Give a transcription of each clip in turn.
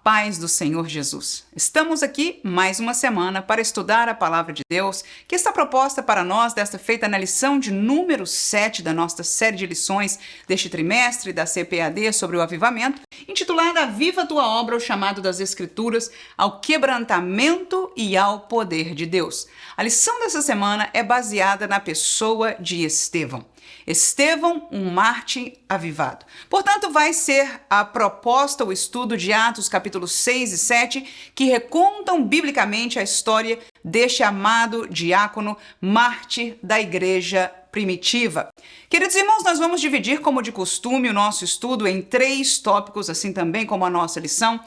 paz do Senhor Jesus. Estamos aqui mais uma semana para estudar a Palavra de Deus, que está proposta para nós desta feita na lição de número 7 da nossa série de lições deste trimestre da CPAD sobre o avivamento, intitulada Viva a tua obra, o chamado das Escrituras ao quebrantamento e ao poder de Deus. A lição dessa semana é baseada na pessoa de Estevão. Estevão, um mártir avivado. Portanto, vai ser a proposta, o estudo de Atos capítulos 6 e 7, que recontam biblicamente a história deste amado diácono mártir da igreja primitiva. Queridos irmãos, nós vamos dividir, como de costume, o nosso estudo em 3 tópicos, assim também como a nossa lição,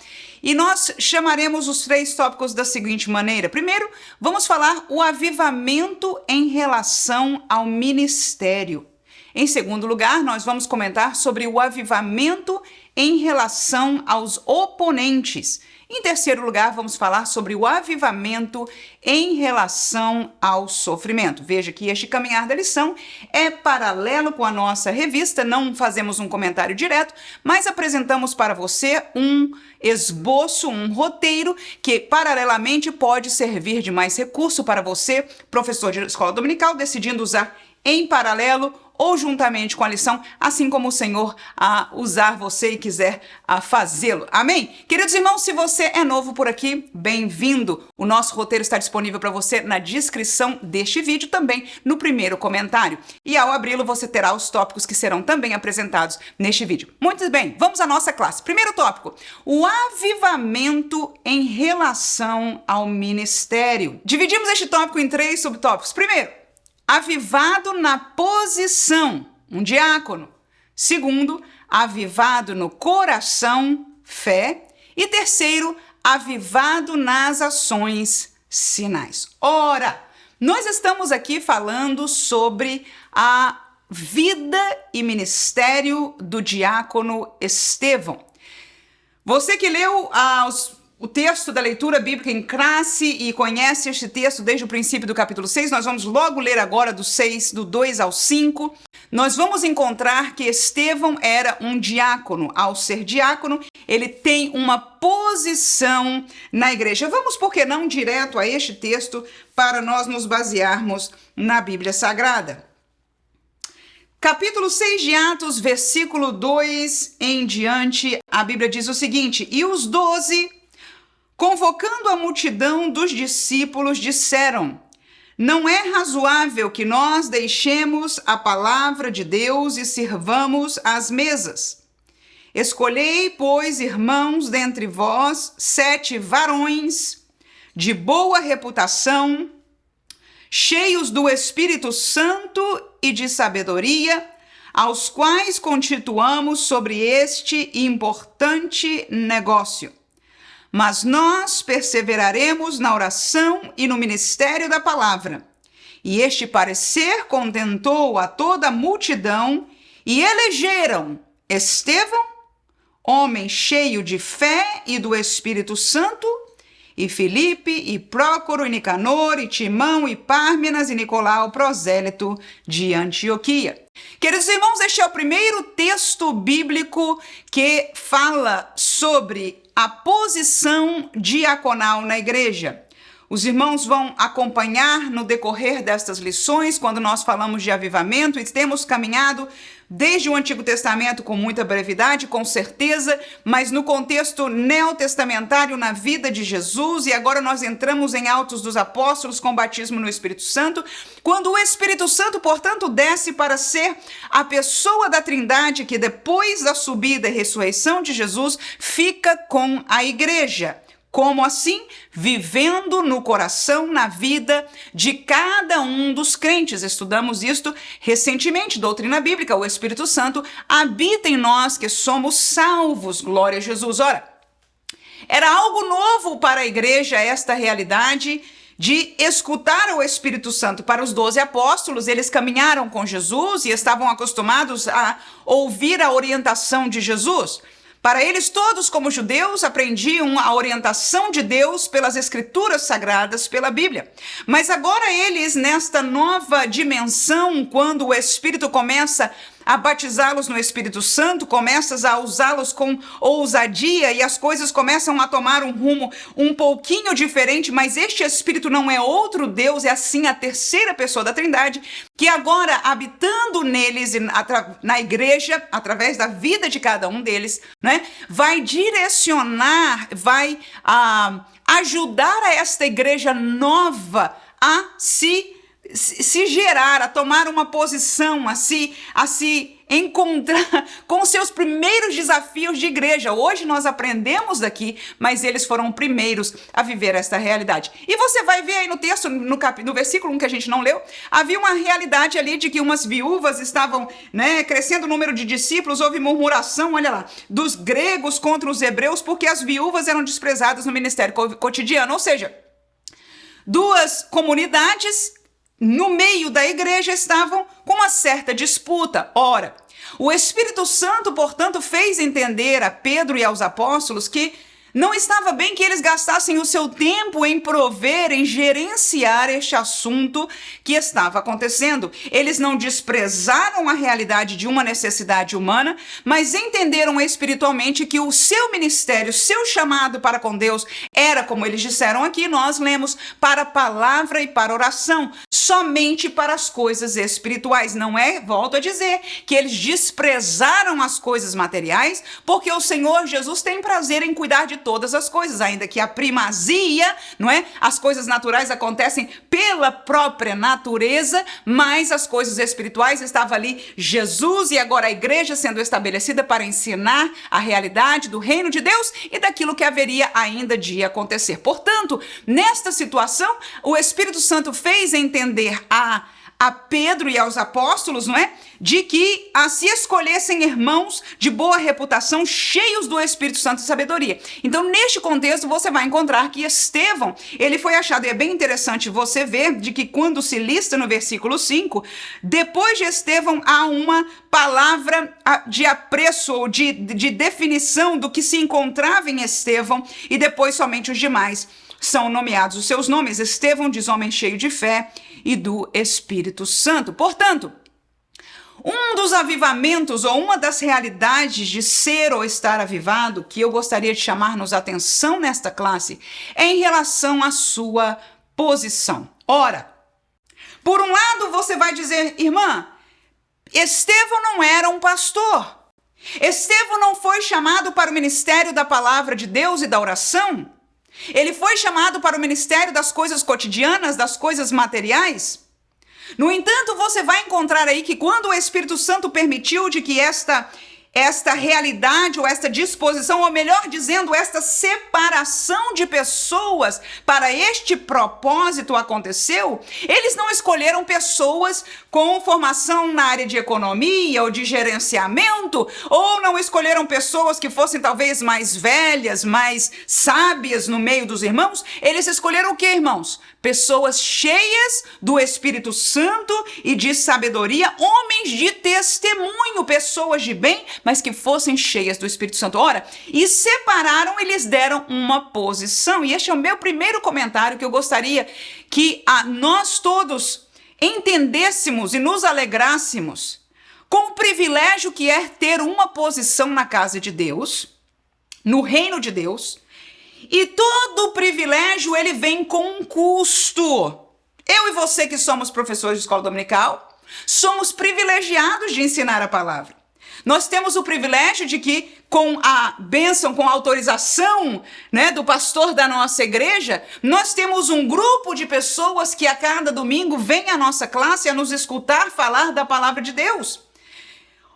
e nós chamaremos os 3 tópicos da seguinte maneira. Primeiro, vamos falar o avivamento em relação ao ministério. Em segundo lugar, nós vamos comentar sobre o avivamento em relação aos oponentes. Em terceiro lugar, vamos falar sobre o avivamento em relação ao sofrimento. Veja que este caminhar da lição é paralelo com a nossa revista, não fazemos um comentário direto, mas apresentamos para você um esboço, um roteiro que paralelamente pode servir de mais recurso para você, professor de escola dominical, decidindo usar em paralelo ou juntamente com a lição, assim como o Senhor usar você e quiser fazê-lo. Amém? Queridos irmãos, se você é novo por aqui, bem-vindo. O nosso roteiro está disponível para você na descrição deste vídeo, também no primeiro comentário. E ao abri-lo, você terá os tópicos que serão também apresentados neste vídeo. Muito bem, vamos à nossa classe. Primeiro tópico, o avivamento em relação ao ministério. Dividimos este tópico em 3 subtópicos. Primeiro, avivado na posição, um diácono. Segundo, avivado no coração, fé. E terceiro, avivado nas ações, sinais. Ora, nós estamos aqui falando sobre a vida e ministério do diácono Estevão. Você que leu o texto da leitura bíblica em classe e conhece este texto desde o princípio do capítulo 6, nós vamos logo ler agora do 2 ao 5. Nós vamos encontrar que Estevão era um diácono. Ao ser diácono, ele tem uma posição na igreja. Vamos, por que não, direto a este texto para nós nos basearmos na Bíblia Sagrada. Capítulo 6 de Atos, versículo 2 em diante, a Bíblia diz o seguinte: E os 12... convocando a multidão dos discípulos, disseram: Não é razoável que nós deixemos a palavra de Deus e sirvamos às mesas. Escolhei, pois, irmãos, dentre vós, 7 varões de boa reputação, cheios do Espírito Santo e de sabedoria, aos quais constituamos sobre este importante negócio. Mas nós perseveraremos na oração e no ministério da palavra. E este parecer contentou a toda a multidão, e elegeram Estevão, homem cheio de fé e do Espírito Santo, e Filipe, e Prócoro, e Nicanor, e Timão, e Pármenas, e Nicolau, prosélito de Antioquia. Queridos irmãos, este é o primeiro texto bíblico que fala sobre a posição diaconal na igreja. Os irmãos vão acompanhar no decorrer destas lições, quando nós falamos de avivamento, e temos caminhado desde o Antigo Testamento com muita brevidade, com certeza, mas no contexto neotestamentário na vida de Jesus, e agora nós entramos em Atos dos Apóstolos com batismo no Espírito Santo, quando o Espírito Santo, portanto, desce para ser a pessoa da Trindade que depois da subida e ressurreição de Jesus fica com a igreja. Como assim? Vivendo no coração, na vida de cada um dos crentes. Estudamos isto recentemente, doutrina bíblica. O Espírito Santo habita em nós que somos salvos. Glória a Jesus. Ora, era algo novo para a igreja esta realidade de escutar o Espírito Santo. Para os 12 apóstolos, eles caminharam com Jesus e estavam acostumados a ouvir a orientação de Jesus. Para eles todos, como judeus, aprendiam a orientação de Deus pelas Escrituras Sagradas, pela Bíblia. Mas agora eles, nesta nova dimensão, quando o Espírito começa a batizá-los no Espírito Santo, começas a usá-los com ousadia e as coisas começam a tomar um rumo um pouquinho diferente, mas este Espírito não é outro Deus, é assim a terceira pessoa da Trindade, que agora, habitando neles, na igreja, através da vida de cada um deles, né, vai direcionar, vai ajudar a esta igreja nova a se gerar, a tomar uma posição, a se encontrar com seus primeiros desafios de igreja. Hoje nós aprendemos daqui, mas eles foram os primeiros a viver esta realidade. E você vai ver aí no texto, no versículo 1 que a gente não leu, havia uma realidade ali de que umas viúvas estavam, né, crescendo o número de discípulos, houve murmuração, olha lá, dos gregos contra os hebreus, porque as viúvas eram desprezadas no ministério cotidiano, ou seja, duas comunidades no meio da igreja estavam com uma certa disputa. Ora, o Espírito Santo, portanto, fez entender a Pedro e aos apóstolos que não estava bem que eles gastassem o seu tempo em prover, em gerenciar este assunto que estava acontecendo. Eles não desprezaram a realidade de uma necessidade humana, mas entenderam espiritualmente que o seu ministério, seu chamado para com Deus era, como eles disseram aqui, nós lemos, para a palavra e para a oração, somente para as coisas espirituais. Não é, volto a dizer, que eles desprezaram as coisas materiais, porque o Senhor Jesus tem prazer em cuidar de todas as coisas, ainda que a primazia, não é? As coisas naturais acontecem pela própria natureza, mas as coisas espirituais estavam ali, Jesus e agora a igreja sendo estabelecida para ensinar a realidade do reino de Deus e daquilo que haveria ainda de acontecer. Portanto, nesta situação, o Espírito Santo fez entender a Pedro e aos apóstolos, não é? De que se escolhessem irmãos de boa reputação, cheios do Espírito Santo e sabedoria. Então, neste contexto, você vai encontrar que Estevão, ele foi achado, e é bem interessante você ver, de que quando se lista no versículo 5, depois de Estevão há uma palavra de apreço ou de definição do que se encontrava em Estevão, e depois somente os demais são nomeados os seus nomes. Estevão diz homem cheio de fé e do Espírito Santo. Portanto, um dos avivamentos ou uma das realidades de ser ou estar avivado que eu gostaria de chamar-nos atenção nesta classe é em relação à sua posição. Ora, por um lado você vai dizer, irmã, Estevão não era um pastor. Estevão não foi chamado para o ministério da palavra de Deus e da oração. Ele foi chamado para o ministério das coisas cotidianas, das coisas materiais. No entanto, você vai encontrar aí que quando o Espírito Santo permitiu de que esta realidade ou esta disposição, ou melhor dizendo, esta separação de pessoas para este propósito aconteceu, eles não escolheram pessoas com formação na área de economia ou de gerenciamento, ou não escolheram pessoas que fossem talvez mais velhas, mais sábias no meio dos irmãos. Eles escolheram o que, irmãos? Pessoas cheias do Espírito Santo e de sabedoria, homens de testemunho, pessoas de bem, mas que fossem cheias do Espírito Santo. Ora, e separaram e lhes deram uma posição. E este é o meu primeiro comentário que eu gostaria que nós todos entendêssemos e nos alegrássemos com o privilégio que é ter uma posição na casa de Deus, no reino de Deus. E todo o privilégio, ele vem com um custo. Eu e você que somos professores de escola dominical, somos privilegiados de ensinar a palavra. Nós temos o privilégio de que, com a bênção, com a autorização, né, do pastor da nossa igreja, nós temos um grupo de pessoas que a cada domingo vem à nossa classe a nos escutar falar da palavra de Deus.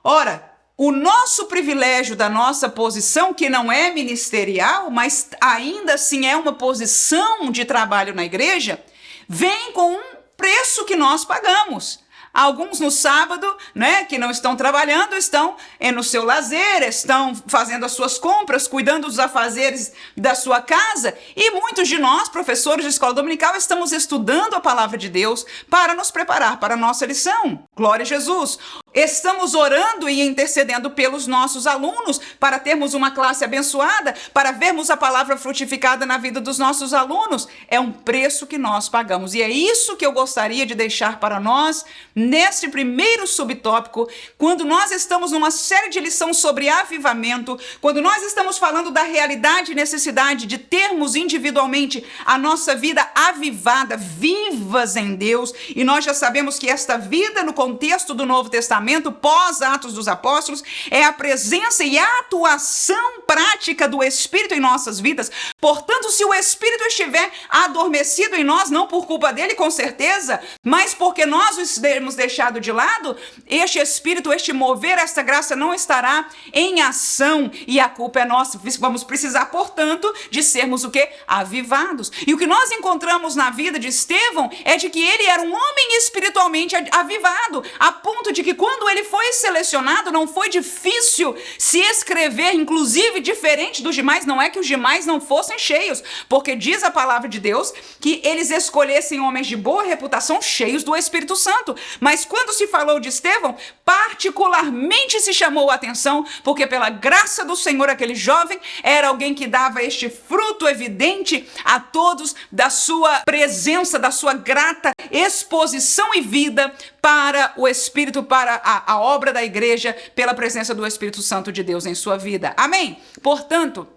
Ora, o nosso privilégio da nossa posição, que não é ministerial, mas ainda assim é uma posição de trabalho na igreja, vem com um preço que nós pagamos. Alguns no sábado, né, que não estão trabalhando, estão no seu lazer, estão fazendo as suas compras, cuidando dos afazeres da sua casa. E muitos de nós, professores de escola dominical, estamos estudando a palavra de Deus para nos preparar para a nossa lição. Glória a Jesus! Estamos orando e intercedendo pelos nossos alunos para termos uma classe abençoada, para vermos a palavra frutificada na vida dos nossos alunos. É um preço que nós pagamos. E é isso que eu gostaria de deixar para nós nesse primeiro subtópico, quando nós estamos numa série de lições sobre avivamento, quando nós estamos falando da realidade e necessidade de termos individualmente a nossa vida avivada, vivas em Deus, e nós já sabemos que esta vida no contexto do Novo Testamento, pós Atos dos Apóstolos, é a presença e a atuação prática do Espírito em nossas vidas. Portanto, se o Espírito estiver adormecido em nós, não por culpa dele, com certeza, mas porque nós o temos deixado de lado, este Espírito, este mover, esta graça não estará em ação, e a culpa é nossa. Vamos precisar, portanto, de sermos o quê? Avivados. E o que nós encontramos na vida de Estevão é de que ele era um homem espiritualmente avivado, a ponto de que quando ele foi selecionado, não foi difícil se escrever, inclusive diferente dos demais. Não é que os demais não fossem cheios, porque diz a palavra de Deus que eles escolhessem homens de boa reputação, cheios do Espírito Santo. Mas quando se falou de Estevão, particularmente se chamou a atenção, porque pela graça do Senhor, aquele jovem era alguém que dava este fruto evidente a todos da sua presença, da sua grata exposição e vida para o Espírito, para a obra da igreja, pela presença do Espírito Santo de Deus em sua vida. Amém? Portanto,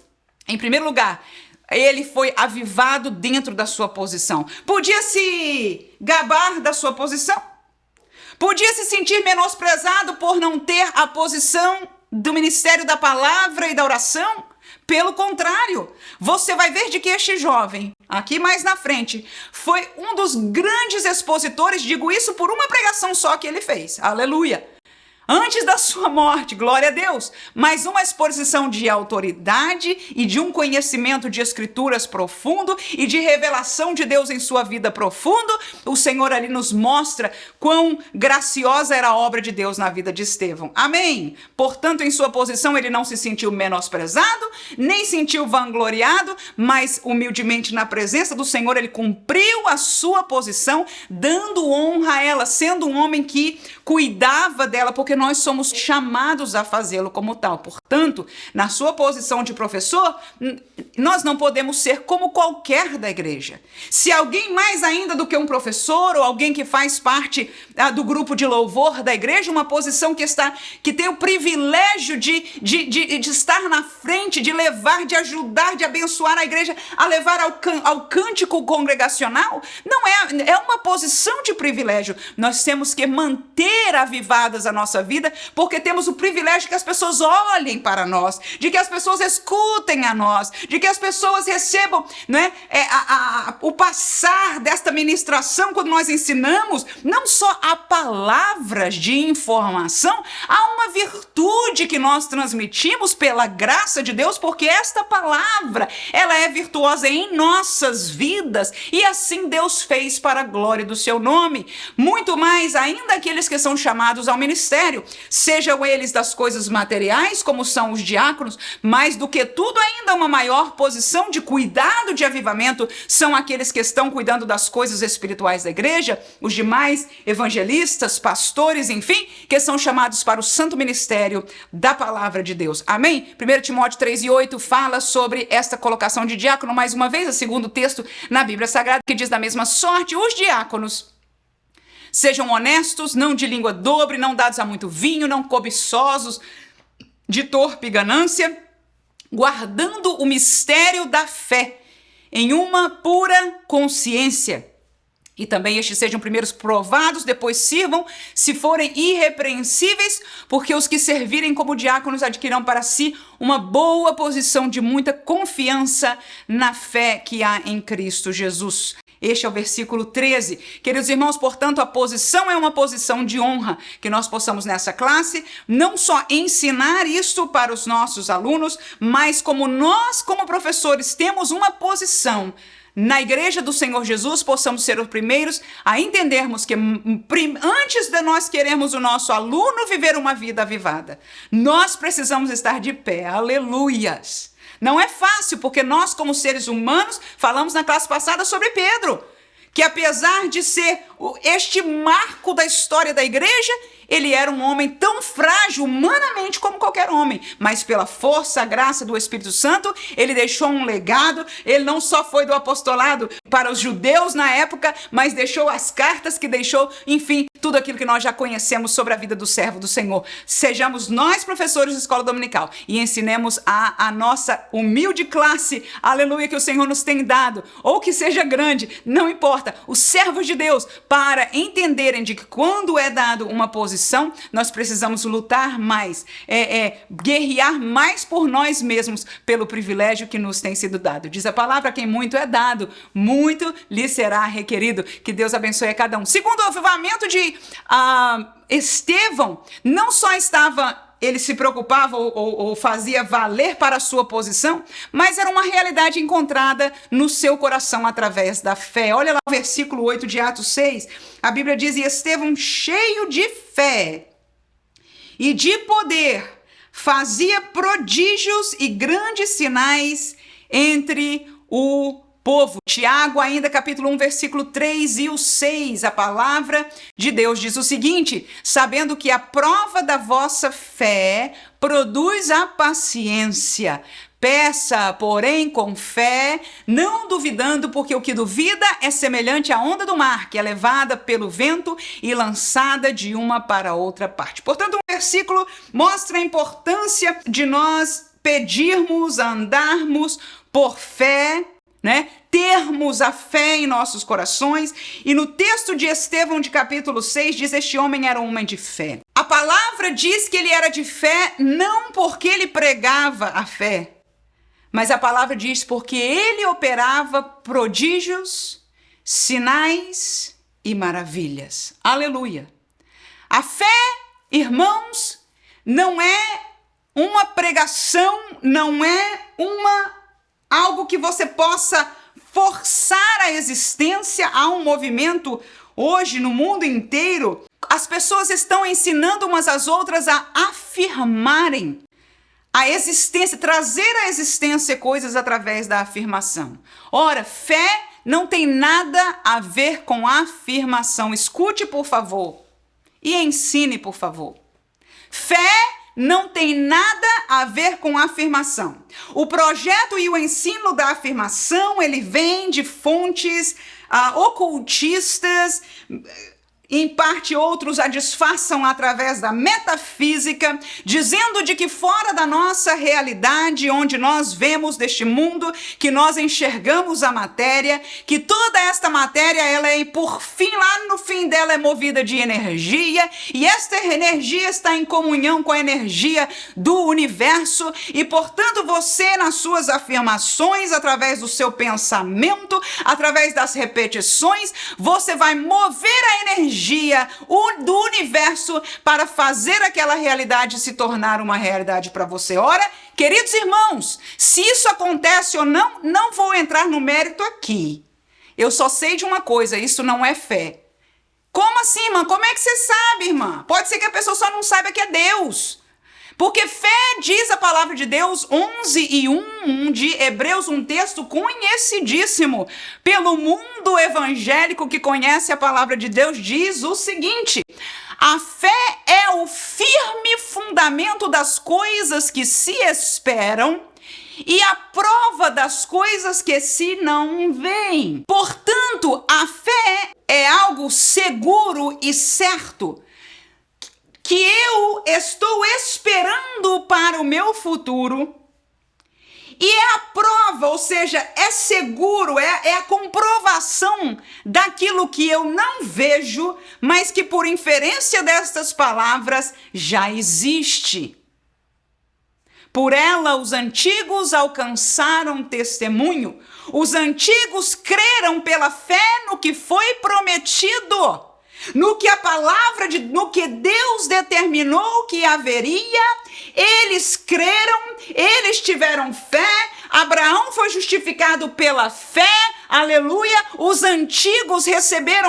em primeiro lugar, ele foi avivado dentro da sua posição. Podia se gabar da sua posição? Podia se sentir menosprezado por não ter a posição do ministério da palavra e da oração? Pelo contrário, você vai ver de que este jovem, aqui mais na frente, foi um dos grandes expositores, digo isso por uma pregação só que ele fez. Aleluia! Antes da sua morte, glória a Deus, mas uma exposição de autoridade e de um conhecimento de escrituras profundo e de revelação de Deus em sua vida profundo. O Senhor ali nos mostra quão graciosa era a obra de Deus na vida de Estevão. Amém? Portanto, em sua posição, ele não se sentiu menosprezado, nem sentiu vangloriado, mas humildemente na presença do Senhor, ele cumpriu a sua posição, dando honra a ela, sendo um homem que cuidava dela, porque nós somos chamados a fazê-lo como tal. Portanto, na sua posição de professor, nós não podemos ser como qualquer da igreja. Se alguém mais ainda do que um professor ou alguém que faz parte do grupo de louvor da igreja, uma posição que tem o privilégio de estar na frente, de levar, de ajudar, de abençoar a igreja, a levar ao cântico congregacional, não é uma posição de privilégio. Nós temos que manter avivadas a nossa vida, porque temos o privilégio de que as pessoas olhem para nós, de que as pessoas escutem a nós, de que as pessoas recebam, né, o passar desta ministração quando nós ensinamos, não só a palavras de informação, há uma virtude que nós transmitimos pela graça de Deus, porque esta palavra, ela é virtuosa em nossas vidas, e assim Deus fez para a glória do seu nome. Muito mais ainda aqueles que são chamados ao ministério, sejam eles das coisas materiais, como são os diáconos, mais do que tudo ainda uma maior posição de cuidado de avivamento são aqueles que estão cuidando das coisas espirituais da igreja, os demais evangelistas, pastores, enfim, que são chamados para o santo ministério da palavra de Deus. Amém? 1 Timóteo 3:8 fala sobre esta colocação de diácono, mais uma vez, o segundo texto na Bíblia Sagrada, que diz da mesma sorte, os diáconos sejam honestos, não de língua dobre, não dados a muito vinho, não cobiçosos de torpe ganância, guardando o mistério da fé em uma pura consciência. E também estes sejam primeiros provados, depois sirvam, se forem irrepreensíveis, porque os que servirem como diáconos adquirirão para si uma boa posição de muita confiança na fé que há em Cristo Jesus. Este é o versículo 13. Queridos irmãos, portanto, a posição é uma posição de honra, que nós possamos nessa classe não só ensinar isso para os nossos alunos, mas como nós, como professores, temos uma posição na igreja do Senhor Jesus, possamos ser os primeiros a entendermos que antes de nós queremos o nosso aluno viver uma vida avivada, nós precisamos estar de pé. Aleluias! Não é fácil, porque nós, como seres humanos, falamos na classe passada sobre Pedro, que apesar de ser este marco da história da igreja, Ele era um homem tão frágil humanamente como qualquer homem, mas pela força, a graça do Espírito Santo, ele deixou um legado. Ele não só foi do apostolado para os judeus na época, mas deixou as cartas que deixou, enfim, tudo aquilo que nós já conhecemos sobre a vida do servo do Senhor. Sejamos nós, professores de escola dominical, e ensinemos a nossa humilde classe, aleluia, que o Senhor nos tem dado, ou que seja grande, não importa, os servos de Deus, para entenderem de que quando é dado uma posição, nós precisamos lutar mais, guerrear mais por nós mesmos, pelo privilégio que nos tem sido dado. Diz a palavra: a quem muito é dado, muito lhe será requerido. Que Deus abençoe a cada um. Segundo o avivamento de Estevão, não só ele se preocupava ou fazia valer para a sua posição, mas era uma realidade encontrada no seu coração através da fé. Olha lá o versículo 8 de Atos 6, a Bíblia diz: e Estevão, cheio de fé e de poder, fazia prodígios e grandes sinais entre o povo. Tiago, ainda capítulo 1, versículo 3 e o 6, a palavra de Deus diz o seguinte: sabendo que a prova da vossa fé produz a paciência. Peça, porém, com fé, não duvidando, porque o que duvida é semelhante à onda do mar, que é levada pelo vento e lançada de uma para outra parte. Portanto, o versículo mostra a importância de nós pedirmos, andarmos por fé, termos a fé em nossos corações. E no texto de Estevão, de capítulo 6, diz: este homem era um homem de fé. A palavra diz que ele era de fé não porque ele pregava a fé, mas a palavra diz porque ele operava prodígios, sinais e maravilhas. Aleluia! A fé, irmãos, não é uma pregação, não é algo que você possa forçar a existência. Há um movimento hoje no mundo inteiro. As pessoas estão ensinando umas às outras a afirmarem a existência, trazer à existência coisas através da afirmação. Ora, fé não tem nada a ver com afirmação. Escute, por favor, e ensine, por favor. Fé não tem nada a ver com afirmação. O projeto e o ensino da afirmação, ele vem de fontes ocultistas. Em parte, outros a disfarçam através da metafísica, dizendo de que fora da nossa realidade, onde nós vemos deste mundo, que nós enxergamos a matéria, que toda esta matéria, ela é, por fim, lá no fim dela, é movida de energia, e esta energia está em comunhão com a energia do universo, e, portanto, você, nas suas afirmações, através do seu pensamento, através das repetições, você vai mover a energia do universo para fazer aquela realidade se tornar uma realidade para você. Ora, queridos irmãos, se isso acontece ou não, não vou entrar no mérito aqui. Eu só sei de uma coisa: isso não é fé. Como assim, irmã? Como é que você sabe, irmã? Pode ser que a pessoa só não saiba que é Deus. Porque fé, diz a palavra de Deus, 11:1 de Hebreus, um texto conhecidíssimo pelo mundo evangélico que conhece a palavra de Deus, diz o seguinte: a fé é o firme fundamento das coisas que se esperam e a prova das coisas que se não veem. Portanto, a fé é algo seguro e certo, que eu estou esperando para o meu futuro, e é a prova, ou seja, é seguro, é a comprovação daquilo que eu não vejo, mas que por inferência destas palavras já existe. Por ela os antigos alcançaram testemunho, os antigos creram pela fé no que foi prometido. No que Deus determinou que haveria, eles creram, eles tiveram fé, Abraão foi justificado pela fé, aleluia. Os antigos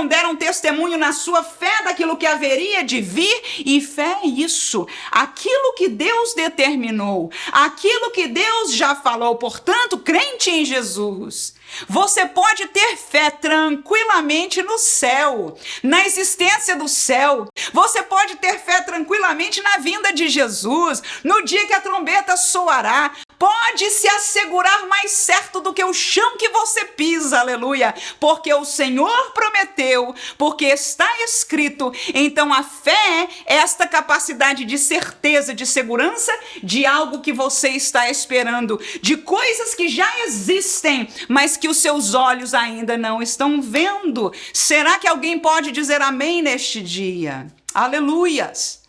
deram testemunho na sua fé daquilo que haveria de vir, e fé é isso, aquilo que Deus determinou, aquilo que Deus já falou. Portanto, crente em Jesus, você pode ter fé tranquilamente no céu, na existência do céu. Você pode ter fé tranquilamente na vinda de Jesus, no dia que a trombeta soará. Pode se assegurar mais certo do que o chão que você pisa, aleluia, porque o Senhor prometeu, porque está escrito. Então a fé é esta capacidade de certeza, de segurança de algo que você está esperando, de coisas que já existem, mas que os seus olhos ainda não estão vendo. Será que alguém pode dizer amém neste dia? Aleluias!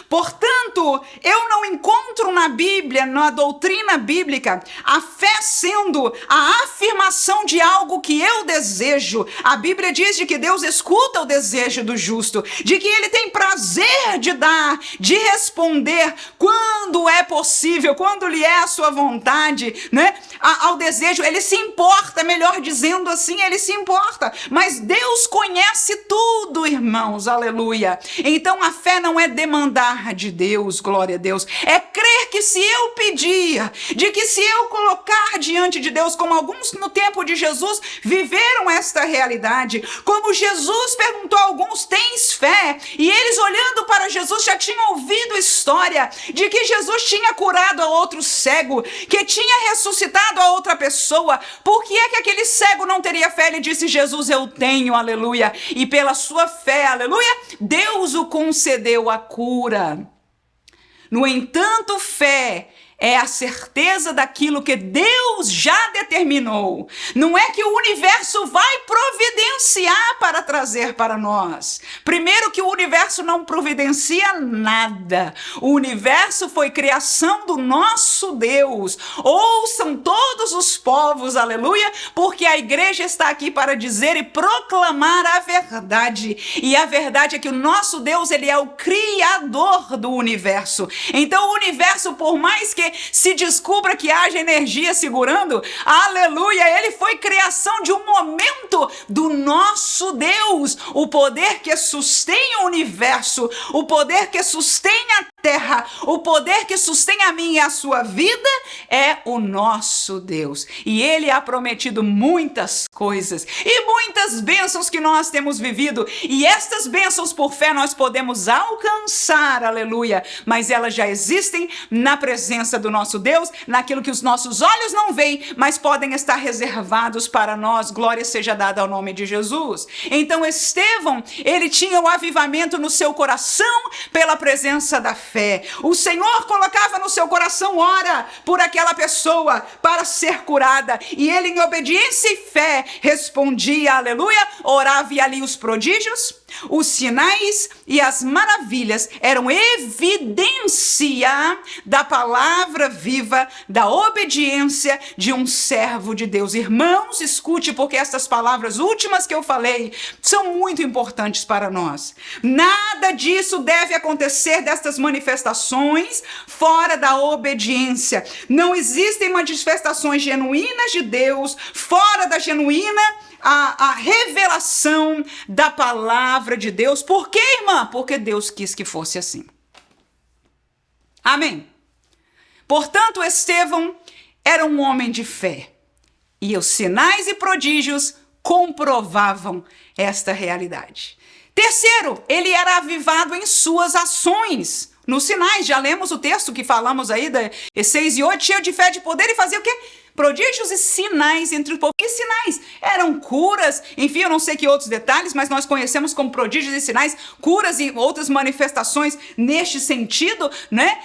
Portanto, eu não encontro na Bíblia, na doutrina bíblica, a fé sendo a afirmação de algo que eu desejo. A Bíblia diz de que Deus escuta o desejo do justo, de que Ele tem prazer de dar, de responder quando é possível, quando lhe é a sua vontade, né? Ao desejo, Ele se importa, melhor dizendo assim, Ele se importa. Mas Deus conhece tudo, irmãos, aleluia. Então a fé não é demandar de Deus, glória a Deus, é crer que se eu pedir, de que se eu colocar diante de Deus, como alguns no tempo de Jesus viveram esta realidade, como Jesus perguntou a alguns, tens fé? E eles olhando para Jesus já tinham ouvido história de que Jesus tinha curado a outro cego, que tinha ressuscitado a outra pessoa. Por que é que aquele cego não teria fé? Ele disse, Jesus, eu tenho, aleluia, e pela sua fé, aleluia, Deus o concedeu a cura. No entanto, fé é a certeza daquilo que Deus já determinou. Não é que o universo vai providenciar para trazer para nós. Primeiro que o universo não providencia nada. O universo foi criação do nosso Deus. Ouçam todos os povos, aleluia, porque a igreja está aqui para dizer e proclamar a verdade. E a verdade é que o nosso Deus, ele é o criador do universo. Então o universo, por mais que se descubra que haja energia segurando, aleluia, ele foi criação de um momento do nosso Deus. O poder que sustém o universo, o poder que sustém a terra, o poder que sustém a minha e a sua vida é o nosso Deus. E ele ha prometido muitas coisas e muitas bênçãos que nós temos vivido. E estas bênçãos por fé nós podemos alcançar, aleluia, mas elas já existem na presença do nosso Deus, naquilo que os nossos olhos não veem, mas podem estar reservados para nós. Glória seja dada ao nome de Jesus. Então Estevão, ele tinha o avivamento no seu coração pela presença da fé. O Senhor colocava no seu coração, ora por aquela pessoa para ser curada, e ele em obediência e fé respondia, aleluia, orava, e ali os prodígios, os sinais e as maravilhas eram evidência da palavra viva, da obediência de um servo de Deus. Irmãos, escute, porque estas palavras últimas que eu falei são muito importantes para nós. Nada disso deve acontecer, destas manifestações, fora da obediência. Não existem manifestações genuínas de Deus fora da genuína a revelação da palavra de Deus. Por quê, irmã? Porque Deus quis que fosse assim. Amém. Portanto, Estevão era um homem de fé, e os sinais e prodígios comprovavam esta realidade. Terceiro, ele era avivado em suas ações. Nos sinais, já lemos o texto que falamos aí, 6 e 8, cheio de fé, de poder, e fazia o quê? Prodígios e sinais entre o povo. Que sinais? Eram curas, enfim, eu não sei que outros detalhes, mas nós conhecemos como prodígios e sinais, curas e outras manifestações neste sentido, né?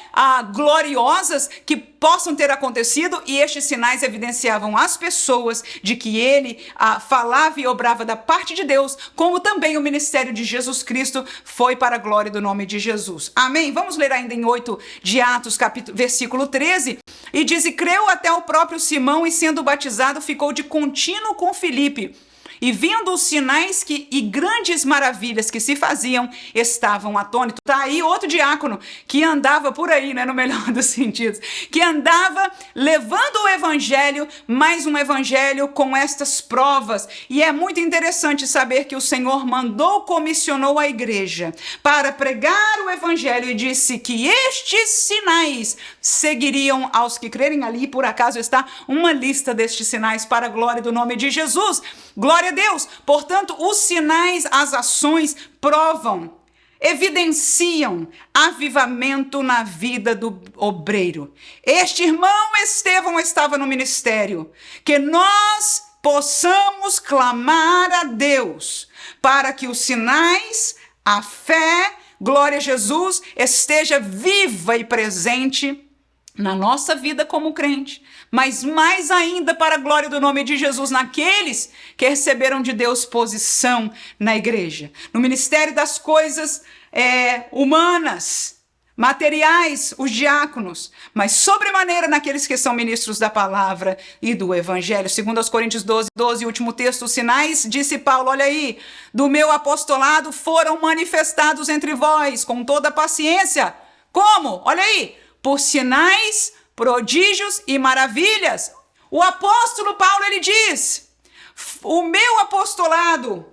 Gloriosas que possam ter acontecido, e estes sinais evidenciavam às pessoas de que ele falava e obrava da parte de Deus, como também o ministério de Jesus Cristo foi para a glória do nome de Jesus. Amém? Vamos ler ainda em 8 de Atos, versículo 13, e diz, e creu até o próprio Simão, e sendo batizado ficou de contínuo com Filipe. E vendo os sinais e grandes maravilhas que se faziam, estavam atônitos. Tá aí outro diácono que andava por aí, né, no melhor dos sentidos, que andava levando o evangelho, mais um evangelho com estas provas. E é muito interessante saber que o Senhor comissionou a igreja para pregar o evangelho e disse que estes sinais seguiriam aos que crerem. Ali, por acaso, está uma lista destes sinais para a glória do nome de Jesus. Glória a Deus! Portanto, os sinais, as ações provam, evidenciam avivamento na vida do obreiro. Este irmão Estevão estava no ministério. Que nós possamos clamar a Deus para que os sinais, a fé, glória a Jesus, esteja viva e presente na nossa vida como crente, mas mais ainda para a glória do nome de Jesus naqueles que receberam de Deus posição na igreja, no ministério das coisas humanas, materiais, os diáconos, mas sobremaneira naqueles que são ministros da palavra e do evangelho. Segundo aos Coríntios 12, último texto, os sinais, disse Paulo, olha aí, do meu apostolado foram manifestados entre vós com toda paciência. Como? Olha aí, por sinais, prodígios e maravilhas. O apóstolo Paulo, ele diz, o meu apostolado,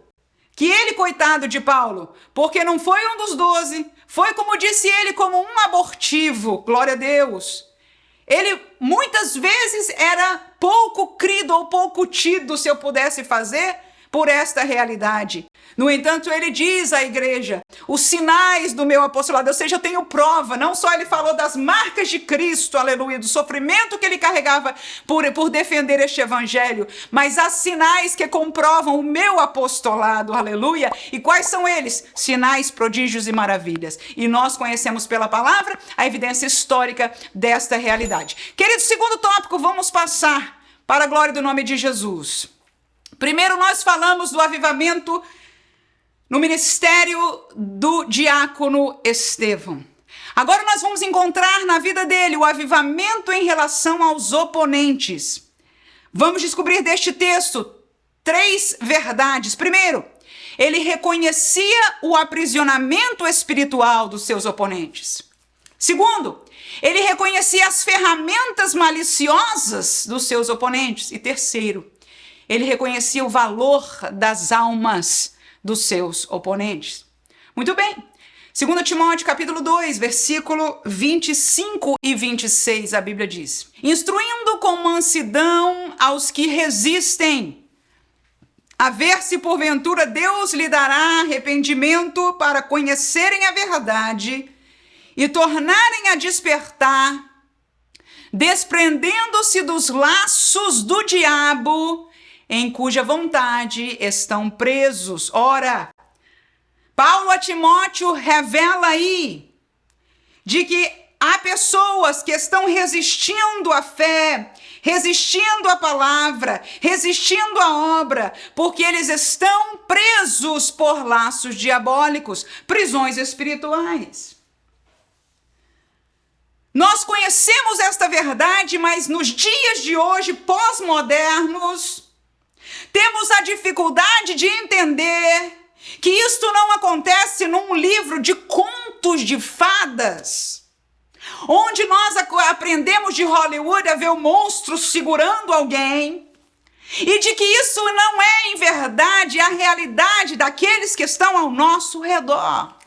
que ele, coitado de Paulo, porque não foi um dos 12, foi, como disse ele, como um abortivo, glória a Deus. Ele muitas vezes era pouco crido ou pouco tido, se eu pudesse fazer, por esta realidade. No entanto, ele diz à igreja, os sinais do meu apostolado, ou seja, eu tenho prova, não só ele falou das marcas de Cristo, aleluia, do sofrimento que ele carregava por defender este evangelho, mas há sinais que comprovam o meu apostolado, aleluia, e quais são eles? Sinais, prodígios e maravilhas, e nós conhecemos pela palavra a evidência histórica desta realidade. Querido, segundo tópico, vamos passar para a glória do nome de Jesus. Primeiro nós falamos do avivamento no ministério do diácono Estevão. Agora nós vamos encontrar na vida dele o avivamento em relação aos oponentes. Vamos descobrir deste texto 3 verdades. Primeiro, ele reconhecia o aprisionamento espiritual dos seus oponentes. Segundo, ele reconhecia as ferramentas maliciosas dos seus oponentes. E terceiro, ele reconhecia o valor das almas dos seus oponentes. Muito bem. 2 Timóteo capítulo 2, versículo 25 e 26, a Bíblia diz: instruindo com mansidão aos que resistem, a ver se porventura Deus lhe dará arrependimento para conhecerem a verdade e tornarem a despertar, desprendendo-se dos laços do diabo, em cuja vontade estão presos. Ora, Paulo a Timóteo revela aí de que há pessoas que estão resistindo à fé, resistindo à palavra, resistindo à obra, porque eles estão presos por laços diabólicos, prisões espirituais. Nós conhecemos esta verdade, mas nos dias de hoje, pós-modernos, temos a dificuldade de entender que isto não acontece num livro de contos de fadas, onde nós aprendemos de Hollywood a ver o monstro segurando alguém, e de que isso não é, em verdade, a realidade daqueles que estão ao nosso redor.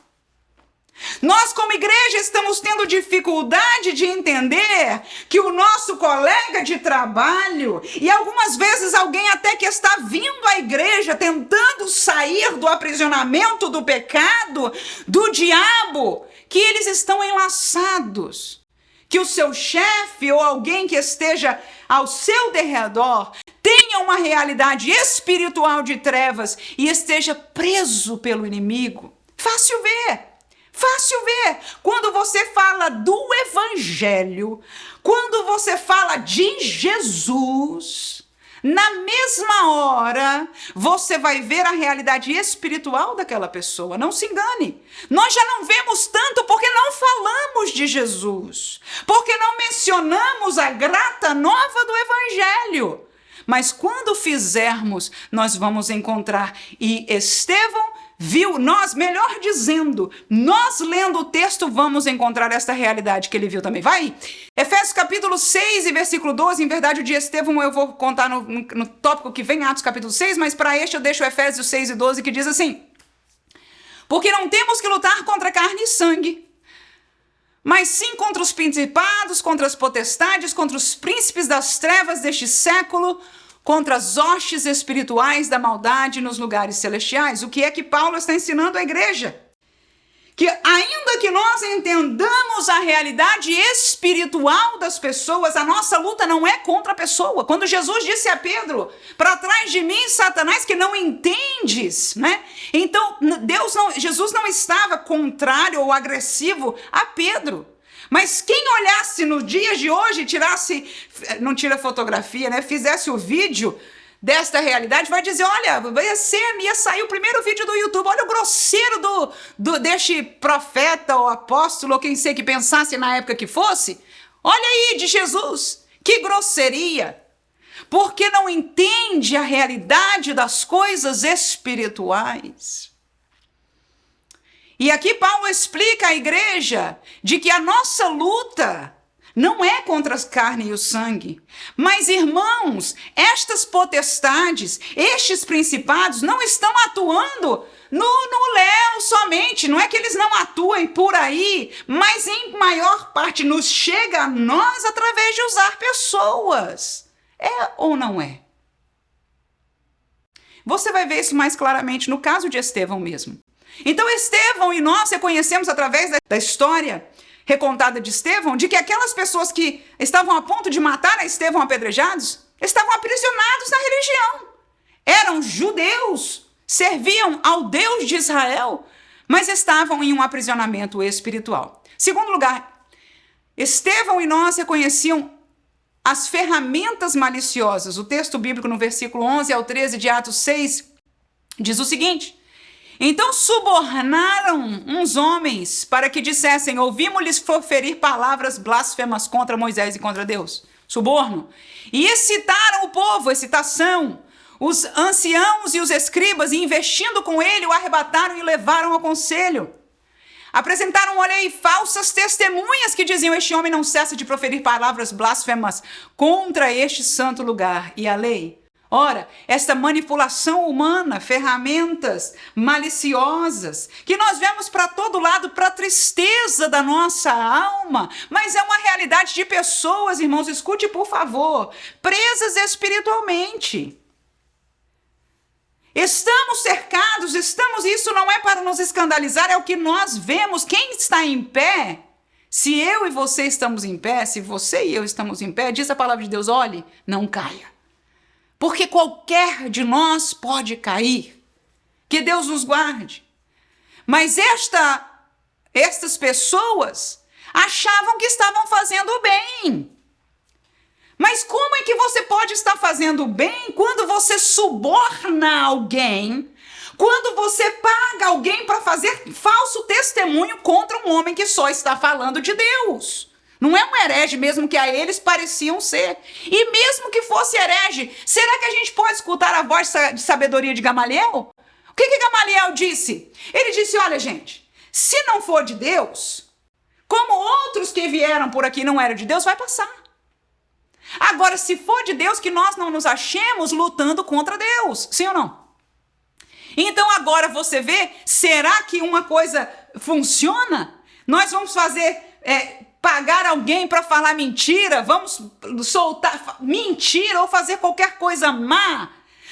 Nós, como igreja, estamos tendo dificuldade de entender que o nosso colega de trabalho, e algumas vezes alguém até que está vindo à igreja tentando sair do aprisionamento do pecado, do diabo, que eles estão enlaçados. Que o seu chefe ou alguém que esteja ao seu derredor tenha uma realidade espiritual de trevas e esteja preso pelo inimigo. Fácil ver. Fácil ver, quando você fala do evangelho, quando você fala de Jesus, na mesma hora você vai ver a realidade espiritual daquela pessoa. Não se engane, nós já não vemos tanto porque não falamos de Jesus, porque não mencionamos a grata nova do evangelho. mas quando fizermos, nós vamos encontrar. E Estevão viu, melhor dizendo, nós lendo o texto vamos encontrar esta realidade que ele viu também. Vai! Efésios capítulo 6 e versículo 12, em verdade o de Estevão eu vou contar no tópico que vem, Atos capítulo 6, mas para este eu deixo Efésios 6 e 12, que diz assim: porque não temos que lutar contra carne e sangue, mas sim contra os principados, contra as potestades, contra os príncipes das trevas deste século, contra as hostes espirituais da maldade nos lugares celestiais. O que é que Paulo está ensinando à igreja? Que ainda que nós entendamos a realidade espiritual das pessoas, a nossa luta não é contra a pessoa. Quando Jesus disse a Pedro, para trás de mim, Satanás, que não entendes, né? Então, Jesus não estava contrário ou agressivo a Pedro. Mas quem olhasse no dia de hoje, não tira fotografia, né? Fizesse o vídeo desta realidade, vai dizer, olha, ia sair o primeiro vídeo do YouTube, olha o grosseiro deste profeta ou apóstolo, ou quem sei que pensasse na época que fosse, olha aí, de Jesus, que grosseria, porque não entende a realidade das coisas espirituais. E aqui Paulo explica à igreja de que a nossa luta não é contra a carne e o sangue. Mas, irmãos, estas potestades, estes principados não estão atuando no léu somente. Não é que eles não atuem por aí, mas em maior parte nos chega a nós através de usar pessoas. É ou não é? Você vai ver isso mais claramente no caso de Estevão mesmo. Então, Estevão e nós reconhecemos através da história recontada de Estevão, de que aquelas pessoas que estavam a ponto de matar a Estevão apedrejados, estavam aprisionados na religião. Eram judeus, serviam ao Deus de Israel, mas estavam em um aprisionamento espiritual. Segundo lugar, Estevão e nós reconheciam as ferramentas maliciosas. O texto bíblico no versículo 11 ao 13 de Atos 6 diz o seguinte: então subornaram uns homens para que dissessem, ouvimos-lhes proferir palavras blasfemas contra Moisés e contra Deus. Suborno. E excitaram o povo, excitação. Os anciãos e os escribas, e investindo com ele, o arrebataram e levaram ao conselho. Apresentaram, olha aí, falsas testemunhas que diziam, este homem não cessa de proferir palavras blasfemas contra este santo lugar e a lei. Ora, esta manipulação humana, ferramentas maliciosas, que nós vemos para todo lado, para a tristeza da nossa alma, mas é uma realidade de pessoas, irmãos, escute por favor, presas espiritualmente. Estamos cercados, isso não é para nos escandalizar, é o que nós vemos. Quem está em pé, se eu e você estamos em pé, se você e eu estamos em pé, diz a palavra de Deus, olhe, não caia. Porque qualquer de nós pode cair. Que Deus nos guarde. Mas estas pessoas achavam que estavam fazendo o bem. Mas como é que você pode estar fazendo o bem quando você suborna alguém, quando você paga alguém para fazer falso testemunho contra um homem que só está falando de Deus? Não é um herege mesmo que a eles pareciam ser. E mesmo que fosse herege, será que a gente pode escutar a voz de sabedoria de Gamaliel? O que Gamaliel disse? Ele disse, olha gente, se não for de Deus, como outros que vieram por aqui não eram de Deus, vai passar. Agora, se for de Deus, que nós não nos achemos lutando contra Deus, sim ou não? Então agora você vê, será que uma coisa funciona? Nós vamos fazer... pagar alguém para falar mentira, vamos soltar mentira ou fazer qualquer coisa má,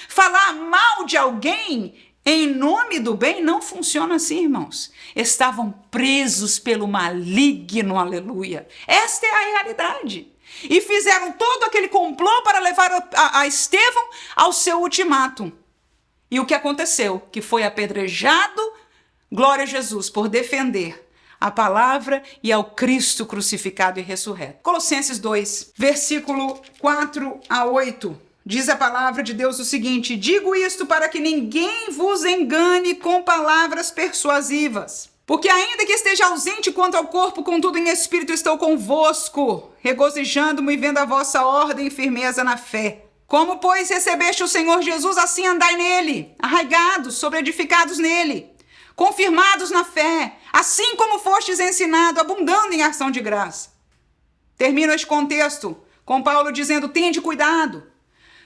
falar mal de alguém em nome do bem, não funciona assim, irmãos. Estavam presos pelo maligno, aleluia. Esta é a realidade. E fizeram todo aquele complô para levar a Estevão ao seu ultimato. E o que aconteceu? Que foi apedrejado, glória a Jesus, por defender a palavra e ao Cristo crucificado e ressurreto. Colossenses 2, versículo 4 a 8. Diz a palavra de Deus o seguinte: digo isto para que ninguém vos engane com palavras persuasivas. Porque ainda que esteja ausente quanto ao corpo, contudo em espírito estou convosco, regozijando-me e vendo a vossa ordem e firmeza na fé. Como, pois, recebeste o Senhor Jesus, assim andai nele, arraigados, sobreedificados nele, confirmados na fé, assim como fostes ensinado, abundando em ação de graça. Termino este contexto com Paulo dizendo: tende cuidado,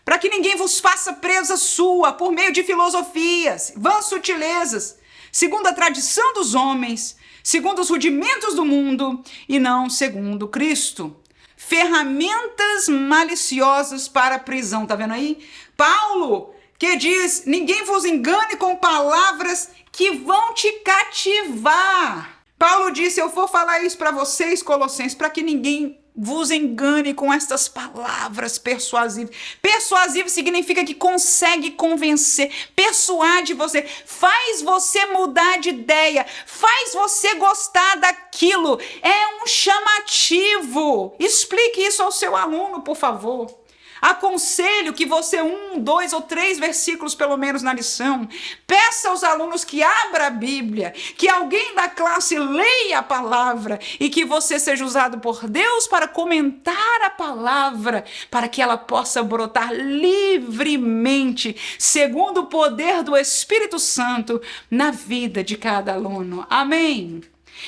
para que ninguém vos faça presa sua por meio de filosofias, vãs sutilezas, segundo a tradição dos homens, segundo os rudimentos do mundo, e não segundo Cristo. Ferramentas maliciosas para a prisão, tá vendo aí? Paulo, que diz: ninguém vos engane com palavras que vão te cativar. Paulo disse: eu vou falar isso para vocês, Colossenses, para que ninguém vos engane com estas palavras persuasivas. Persuasivo significa que consegue convencer, persuade você, faz você mudar de ideia, faz você gostar daquilo. É um chamativo. Explique isso ao seu aluno, por favor. Aconselho que você, 1, 2 ou 3 versículos pelo menos na lição, peça aos alunos que abra a Bíblia, que alguém da classe leia a palavra e que você seja usado por Deus para comentar a palavra, para que ela possa brotar livremente, segundo o poder do Espírito Santo, na vida de cada aluno. Amém?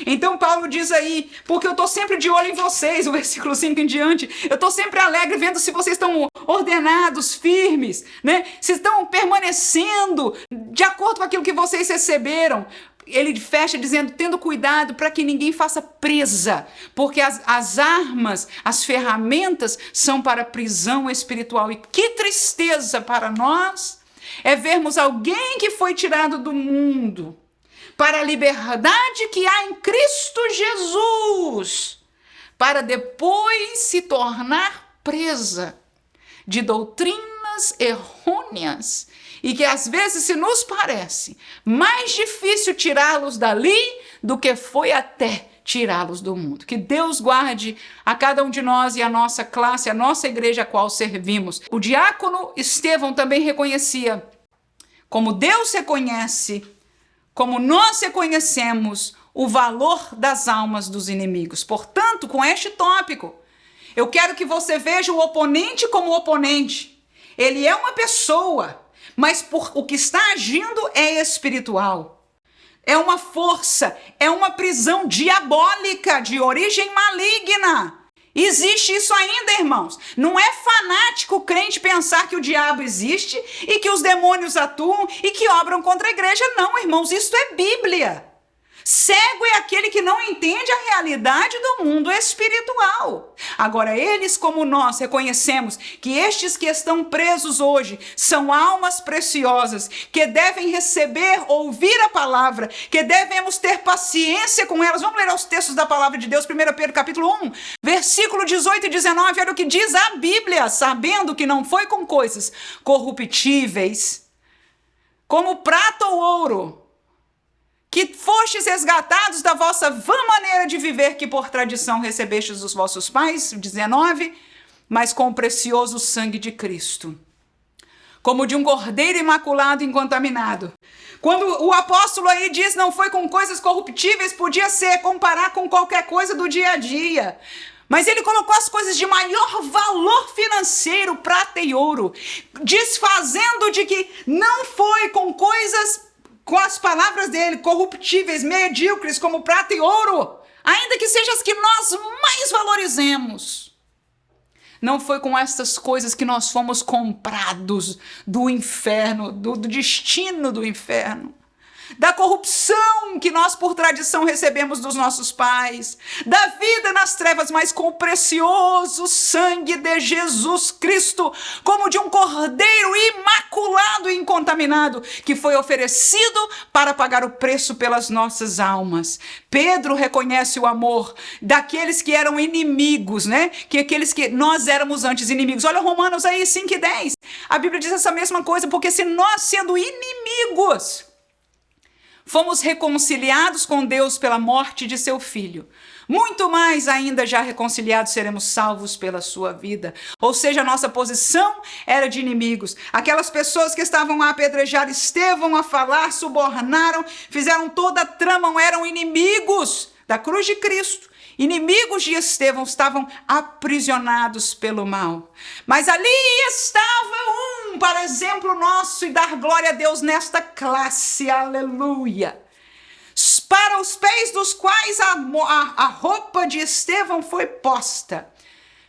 Então Paulo diz aí: porque eu estou sempre de olho em vocês, o versículo 5 em diante, eu estou sempre alegre vendo se vocês estão ordenados, firmes, né? Se estão permanecendo de acordo com aquilo que vocês receberam. Ele fecha dizendo: tendo cuidado para que ninguém faça presa, porque as armas, as ferramentas são para a prisão espiritual. E que tristeza para nós é vermos alguém que foi tirado do mundo para a liberdade que há em Cristo Jesus, para depois se tornar presa de doutrinas errôneas e que às vezes se nos parece mais difícil tirá-los dali do que foi até tirá-los do mundo. Que Deus guarde a cada um de nós e a nossa classe, a nossa igreja a qual servimos. O diácono Estevão também reconhecia, como Deus reconhece, como nós reconhecemos o valor das almas dos inimigos. Portanto, com este tópico, eu quero que você veja o oponente como oponente. Ele é uma pessoa, mas o que está agindo é espiritual. É uma força, é uma prisão diabólica de origem maligna. Existe isso ainda, irmãos. Não é fanático crente pensar que o diabo existe e que os demônios atuam e que obram contra a igreja. Não, irmãos, isso é Bíblia. Cego é aquele que não entende a realidade do mundo espiritual. Agora, eles como nós reconhecemos que estes que estão presos hoje são almas preciosas, que devem receber, ouvir a palavra, que devemos ter paciência com elas. Vamos ler os textos da palavra de Deus, 1 Pedro capítulo 1, versículo 18 e 19, olha o que diz a Bíblia: sabendo que não foi com coisas corruptíveis, como prata ou ouro, que fostes resgatados da vossa vã maneira de viver, que por tradição recebestes dos vossos pais, 19, mas com o precioso sangue de Cristo, como de um cordeiro imaculado e incontaminado. Quando o apóstolo aí diz não foi com coisas corruptíveis, podia ser comparar com qualquer coisa do dia a dia. Mas ele colocou as coisas de maior valor financeiro, prata e ouro, desfazendo de que não foi com coisas, com as palavras dele, corruptíveis, medíocres, como prata e ouro, ainda que sejam as que nós mais valorizemos. Não foi com estas coisas que nós fomos comprados do inferno, do destino do inferno, da corrupção que nós por tradição recebemos dos nossos pais, da vida nas trevas, mas com o precioso sangue de Jesus Cristo, como de um cordeiro imaculado e incontaminado, que foi oferecido para pagar o preço pelas nossas almas. Pedro reconhece o amor daqueles que eram inimigos, né? Que aqueles que nós éramos antes inimigos. Olha Romanos aí 5 e 10. A Bíblia diz essa mesma coisa, porque se nós, sendo inimigos, fomos reconciliados com Deus pela morte de seu Filho, muito mais ainda já reconciliados seremos salvos pela sua vida. Ou seja, a nossa posição era de inimigos. Aquelas pessoas que estavam a apedrejar Estevão, a falar, subornaram, fizeram toda a trama, eram inimigos da cruz de Cristo. inimigos de Estevão estavam aprisionados pelo mal. Mas ali estava um, para exemplo nosso e dar glória a Deus nesta classe, aleluia. Para os pés dos quais a roupa de Estevão foi posta,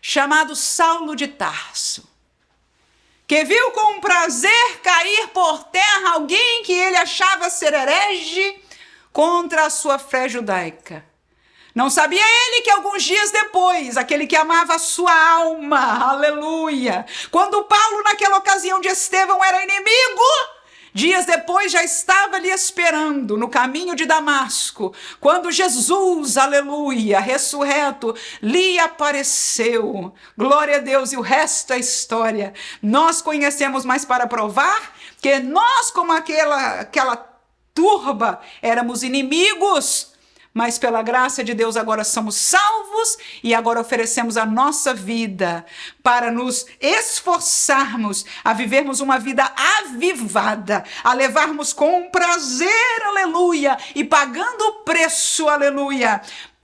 chamado Saulo de Tarso, que viu com prazer cair por terra alguém que ele achava ser herege contra a sua fé judaica. Não sabia ele que alguns dias depois, aquele que amava a sua alma, aleluia, quando Paulo naquela ocasião de Estevão era inimigo, dias depois já estava ali esperando no caminho de Damasco, quando Jesus, aleluia, ressurreto, lhe apareceu. Glória a Deus, e o resto é história. Nós conhecemos, mas para provar que nós, como aquela turba, éramos inimigos, mas pela graça de Deus agora somos salvos e agora oferecemos a nossa vida para nos esforçarmos a vivermos uma vida avivada, a levarmos com prazer, aleluia, e pagando o preço, aleluia,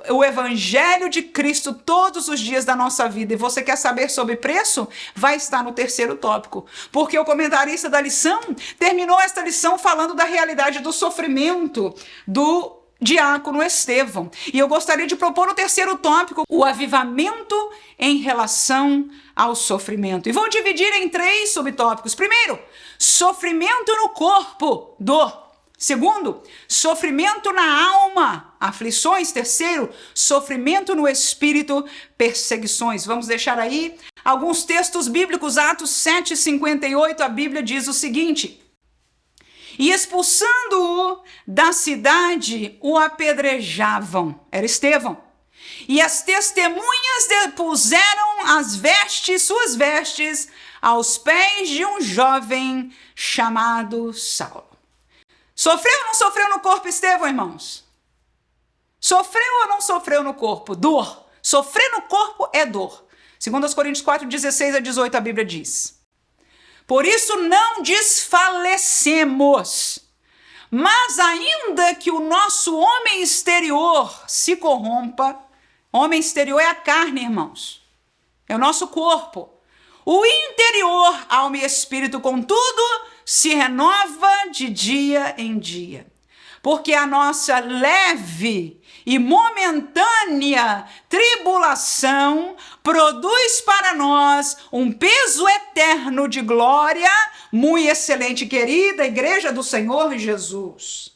o evangelho de Cristo todos os dias da nossa vida. E você quer saber sobre preço? Vai estar no terceiro tópico, porque o comentarista da lição terminou esta lição falando da realidade do sofrimento do diácono Estevão. E eu gostaria de propor no terceiro tópico o avivamento em relação ao sofrimento. E vou dividir em 3 subtópicos. Primeiro, sofrimento no corpo, dor. Segundo, sofrimento na alma, aflições. Terceiro, sofrimento no espírito, perseguições. Vamos deixar aí alguns textos bíblicos. Atos 7:58, a Bíblia diz o seguinte: e expulsando-o da cidade, o apedrejavam. Era Estevão. E as testemunhas depuseram suas vestes, aos pés de um jovem chamado Saulo. Sofreu ou não sofreu no corpo Estevão, irmãos? Sofreu ou não sofreu no corpo? Dor. Sofrer no corpo é dor. 2 Coríntios 4:16-18, a Bíblia diz: por isso não desfalecemos, mas ainda que o nosso homem exterior se corrompa, homem exterior é a carne, irmãos, é o nosso corpo. O interior, alma e espírito, contudo, se renova de dia em dia, porque a nossa leve e momentânea tribulação produz para nós um peso eterno de glória, muito excelente, querida igreja do Senhor Jesus.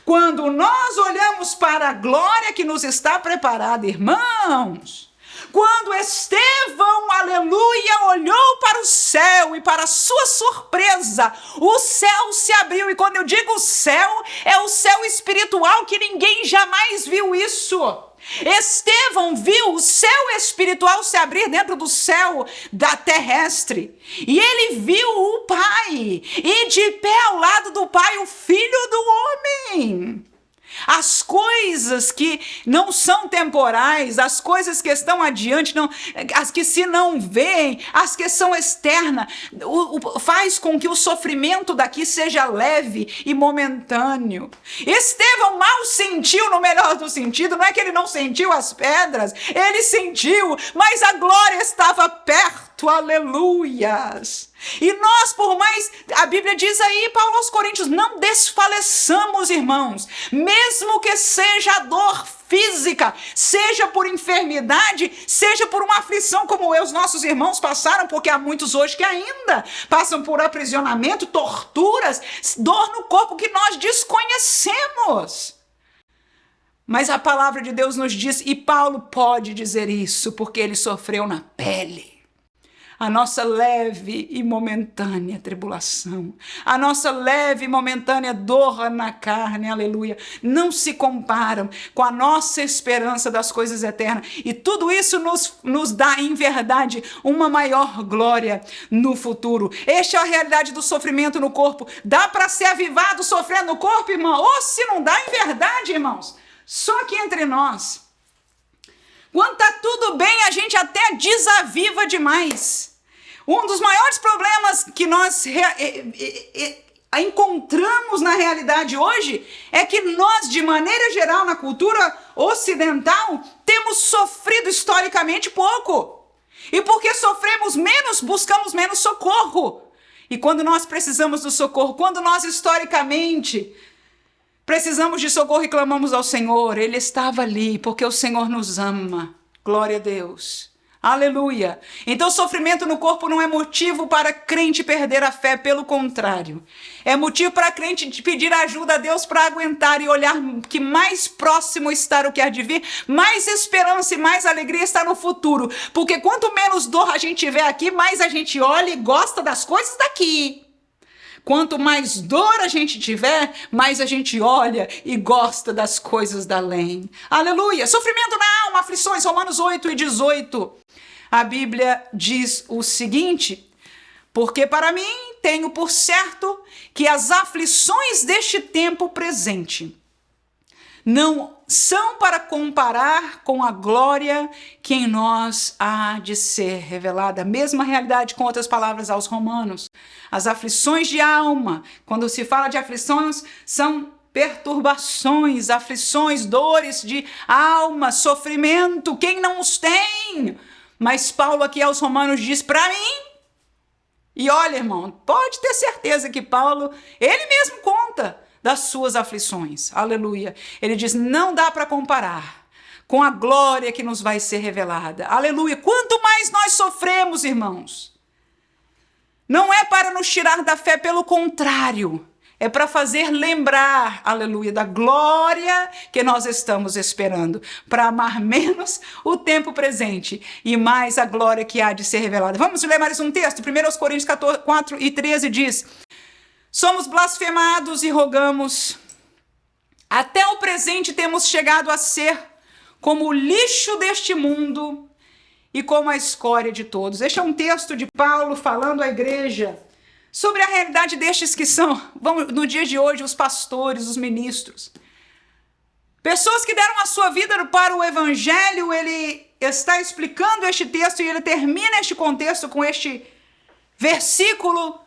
Quando nós olhamos para a glória que nos está preparada, irmãos, quando Estevão, aleluia, olhou para o céu e para sua surpresa, o céu se abriu. E quando eu digo céu, é o céu espiritual, que ninguém jamais viu isso. Estevão viu o céu espiritual se abrir dentro do céu da terrestre. E ele viu o Pai, e de pé ao lado do Pai, o Filho do Homem. As coisas que não são temporais, as coisas que estão adiante, não, as que se não veem, as que são externas, faz com que o sofrimento daqui seja leve e momentâneo. Estevão mal sentiu, no melhor do sentido, não é que ele não sentiu as pedras, ele sentiu, mas a glória estava perto, aleluias. E nós, por mais, a Bíblia diz aí, Paulo aos Coríntios, não desfaleçamos, irmãos, mesmo que seja dor física, seja por enfermidade, seja por uma aflição como os nossos irmãos passaram, porque há muitos hoje que ainda passam por aprisionamento, torturas, dor no corpo que nós desconhecemos. Mas a palavra de Deus nos diz, e Paulo pode dizer isso, porque ele sofreu na pele. A nossa leve e momentânea tribulação, a nossa leve e momentânea dor na carne, aleluia, não se comparam com a nossa esperança das coisas eternas. E tudo isso nos dá, em verdade, uma maior glória no futuro. Esta é a realidade do sofrimento no corpo. Dá para ser avivado sofrendo no corpo, irmão? Ou se não dá, em verdade, irmãos, só que entre nós, quando está tudo bem, a gente até desaviva demais. Um dos maiores problemas que nós encontramos na realidade hoje é que nós, de maneira geral, na cultura ocidental, temos sofrido historicamente pouco. E porque sofremos menos, buscamos menos socorro. E quando nós precisamos do socorro, quando nós historicamente precisamos de socorro e clamamos ao Senhor, Ele estava ali, porque o Senhor nos ama. Glória a Deus. Aleluia. Então, sofrimento no corpo não é motivo para crente perder a fé, pelo contrário. É motivo para crente pedir ajuda a Deus para aguentar e olhar que mais próximo está o que há de vir, mais esperança e mais alegria está no futuro. Porque quanto menos dor a gente tiver aqui, mais a gente olha e gosta das coisas daqui. Quanto mais dor a gente tiver, mais a gente olha e gosta das coisas da além. Aleluia! Sofrimento na alma, aflições, Romanos 8:18. A Bíblia diz o seguinte: porque para mim tenho por certo que as aflições deste tempo presente não são para comparar com a glória que em nós há de ser revelada. A mesma realidade, com outras palavras, aos Romanos. As aflições de alma, quando se fala de aflições, são perturbações, aflições, dores de alma, sofrimento. Quem não os tem? Mas Paulo aqui aos Romanos diz para mim, e olha, irmão, pode ter certeza que Paulo, ele mesmo conta das suas aflições. Aleluia. Ele diz, não dá para comparar com a glória que nos vai ser revelada. Aleluia. Quanto mais nós sofremos, irmãos, não é para nos tirar da fé, pelo contrário, é para fazer lembrar, aleluia, da glória que nós estamos esperando, para amar menos o tempo presente e mais a glória que há de ser revelada. Vamos ler mais um texto? 1 Coríntios 4:13 diz, somos blasfemados e rogamos, até o presente temos chegado a ser como o lixo deste mundo e como a escória de todos. Este é um texto de Paulo falando à igreja sobre a realidade destes que são, no dia de hoje, os pastores, os ministros. Pessoas que deram a sua vida para o evangelho. Ele está explicando este texto e ele termina este contexto com este versículo,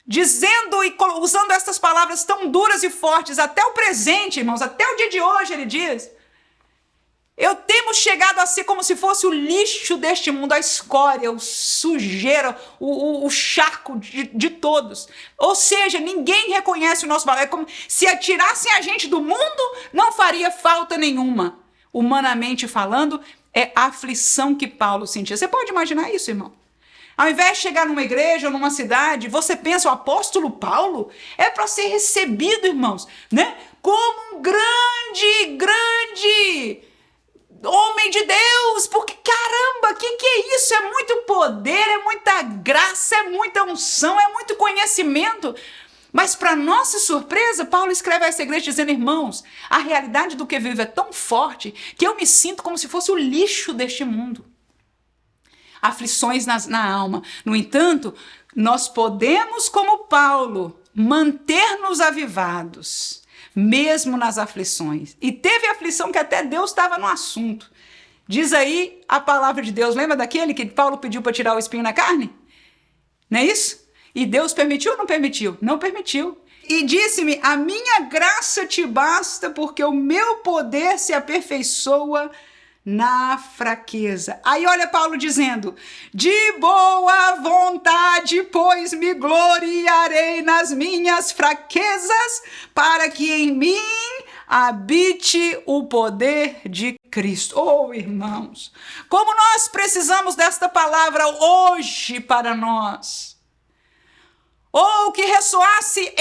dizendo e usando estas palavras tão duras e fortes, até o presente, irmãos, até o dia de hoje, ele diz, temos chegado a ser como se fosse o lixo deste mundo, a escória, o sujeira, o charco de todos. Ou seja, ninguém reconhece o nosso valor. É como se atirassem a gente do mundo, não faria falta nenhuma. Humanamente falando, é a aflição que Paulo sentia. Você pode imaginar isso, irmão? Ao invés de chegar numa igreja ou numa cidade, você pensa, o apóstolo Paulo é para ser recebido, irmãos, né? Como um grande homem de Deus, porque caramba, que é isso? É muito poder, é muita graça, é muita unção, é muito conhecimento. Mas para nossa surpresa, Paulo escreve a essa igreja dizendo, irmãos, a realidade do que vivo é tão forte que eu me sinto como se fosse o lixo deste mundo. Aflições na alma. No entanto, nós podemos, como Paulo, manter-nos avivados, mesmo nas aflições. E teve aflição que até Deus estava no assunto. Diz aí a palavra de Deus. Lembra daquele que Paulo pediu para tirar o espinho na carne? Não é isso? E Deus permitiu ou não permitiu? Não permitiu. E disse-me, a minha graça te basta, porque o meu poder se aperfeiçoa na fraqueza. Aí olha Paulo dizendo, de boa vontade, pois me gloriarei nas minhas fraquezas, para que em mim habite o poder de Cristo. Oh, irmãos, como nós precisamos desta palavra hoje para nós. Ou que ressoasse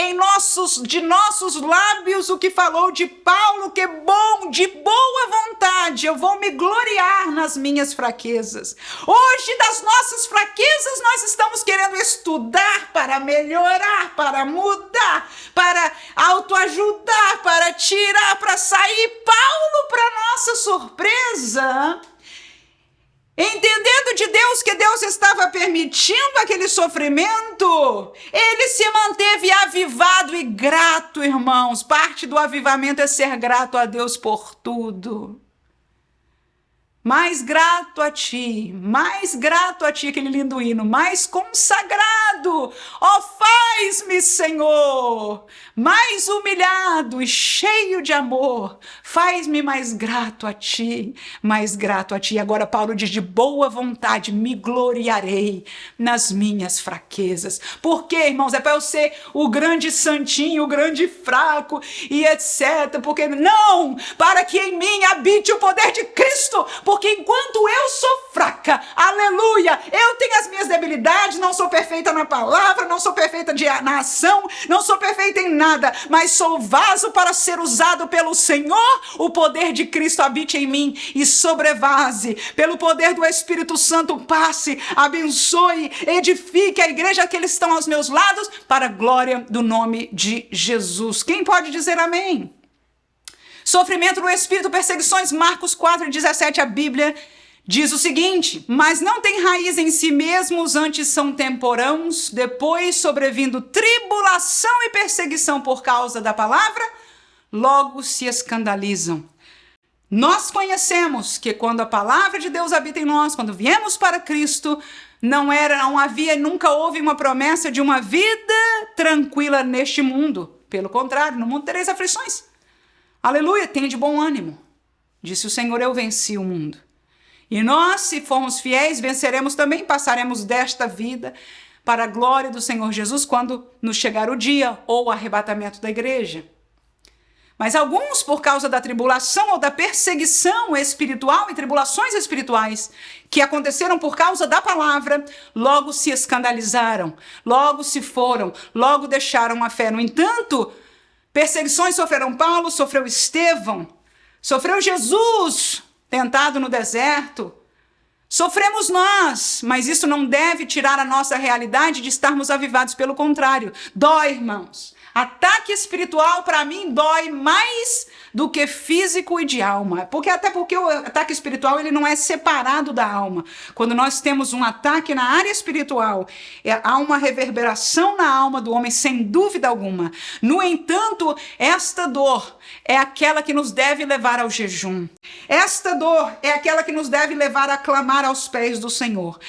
de nossos lábios o que falou de Paulo, que é bom, de boa vontade, eu vou me gloriar nas minhas fraquezas. Hoje, das nossas fraquezas, nós estamos querendo estudar para melhorar, para mudar, para autoajudar, para tirar, para sair. Paulo, para nossa surpresa, entendendo de Deus que Deus estava permitindo aquele sofrimento, ele se manteve avivado e grato, irmãos. Parte do avivamento é ser grato a Deus por tudo. mais grato a ti, aquele lindo hino, mais consagrado, ó, faz-me, Senhor, mais humilhado e cheio de amor, faz-me mais grato a ti, mais grato a ti. Agora Paulo diz, de boa vontade me gloriarei nas minhas fraquezas. Por quê, irmãos? É para eu ser o grande santinho, o grande fraco e etc. Porque não, para que em mim habite o poder de Cristo, porque enquanto eu sou fraca, aleluia, eu tenho as minhas debilidades, não sou perfeita na palavra, não sou perfeita na ação, não sou perfeita em nada, mas sou vaso para ser usado pelo Senhor. O poder de Cristo habite em mim e sobrevase, pelo poder do Espírito Santo, passe, abençoe, edifique a igreja que eles estão aos meus lados, para a glória do nome de Jesus. Quem pode dizer amém? Sofrimento no Espírito, perseguições, Marcos 4:17, a Bíblia diz o seguinte: mas não tem raiz em si mesmos, antes são temporãos, depois sobrevindo tribulação e perseguição por causa da palavra, logo se escandalizam. Nós conhecemos que quando a palavra de Deus habita em nós, quando viemos para Cristo, não havia, nunca houve uma promessa de uma vida tranquila neste mundo. Pelo contrário, no mundo tereis aflições. Aleluia, tenha de bom ânimo. Disse o Senhor, eu venci o mundo. E nós, se formos fiéis, venceremos também, passaremos desta vida para a glória do Senhor Jesus quando nos chegar o dia ou o arrebatamento da igreja. Mas alguns, por causa da tribulação ou da perseguição espiritual e tribulações espirituais que aconteceram por causa da palavra, logo se escandalizaram, logo se foram, logo deixaram a fé. No entanto, perseguições sofreram Paulo, sofreu Estevão, sofreu Jesus, tentado no deserto. Sofremos nós, mas isso não deve tirar a nossa realidade de estarmos avivados. Pelo contrário, dói, irmãos. Ataque espiritual, para mim, dói mais do que físico e de alma. Até porque o ataque espiritual ele não é separado da alma. Quando nós temos um ataque na área espiritual, há uma reverberação na alma do homem, sem dúvida alguma. No entanto, esta dor é aquela que nos deve levar ao jejum. Esta dor é aquela que nos deve levar a clamar aos pés do Senhor.